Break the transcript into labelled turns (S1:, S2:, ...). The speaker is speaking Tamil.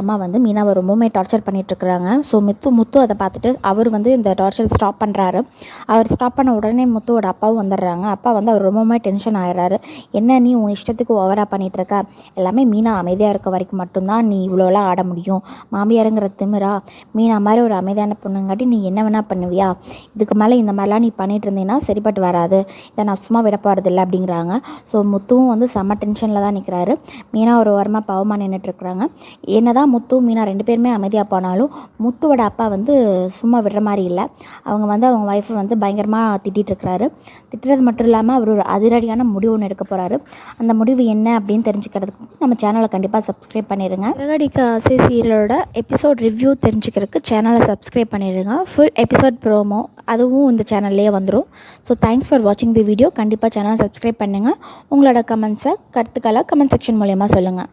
S1: அம்மா வந்து மீனாவை ரொம்பவுமே டார்ச்சர் பண்ணிகிட்ருக்குறாங்க. ஸோ முத்து அதை பார்த்துட்டு அவர் வந்து இந்த டார்ச்சர் ஸ்டாப் பண்ணுறாரு. அவர் ஸ்டாப் பண்ண உடனே முத்துவோட அப்பாவும் வந்துடுறாங்க. அப்பா வந்து அவர் ரொம்பவுமே டென்ஷன் ஆகிடுறாரு. என்ன நீ உன் இஷ்டத்துக்கு ஓவராக பண்ணிகிட்ருக்க, எல்லாமே மீனா அமைதியாக இருக்க வரைக்கும் மட்டும்தான் நீ இவ்வளோலாம் ஆட முடியும். மாமியாருங்கிற திமிரா, மீனா மாதிரி ஒரு அமைதியான பொண்ணுங்காட்டி நீ என்ன வேணால் பண்ணுவியா, இதுக்கு மேலே இந்த மாதிரிலாம் நீ பண்ணிகிட்டு இருந்தீங்கன்னா சரிப்பட்டு வராது, இதை நான் சும்மா விட போகிறதில்ல அப்படிங்கிறாங்க. ஸோ முத்துவும் வந்து செம்ம டென்ஷனில் தான் நிற்கிறாரு. மீனா ஒரு வாரமாக பாவமாக நின்றுட்டுருக்குறாங்க. என்னதான் முத்து மீனா 2 பேருமே அமைதியாக போனாலும் முத்துவோட அப்பா வந்து சும்மா விடுற மாதிரி இல்லை. அவங்க வந்து அவங்க ஒய்ஃபை வந்து பயங்கரமாக திட்டிகிட்ருக்கிறாரு. திட்டுறது மட்டும் இல்லாமல் அவர் ஒரு அதிரடியான முடிவு ஒன்று எடுக்க போகிறாரு. அந்த முடிவு என்ன அப்படின்னு தெரிஞ்சுக்கிறதுக்கு நம்ம சேனலை கண்டிப்பாக சப்ஸ்கிரைப் பண்ணிடுங்க. சிறகடிக்க ஆசை சீரியலோட எபிசோட் ரிவ்யூ தெரிஞ்சுக்கிறதுக்கு சேனலை சப்ஸ்கிரைப் பண்ணிடுங்க. ஃபுல் எபிசோட் ப்ரோமோ அதுவும் இந்த சேனல்லே வந்துடும். ஸோ தேங்க்ஸ் ஃபார் வாட்சிங் தி வீடியோ. கண்டிப்பாக சேனலை சப்ஸ்கிரைப் பண்ணுங்கள். உங்களோட கருத்துக்களை கமெண்ட் செக்ஷன் மூலயமா சொல்லுங்கள்.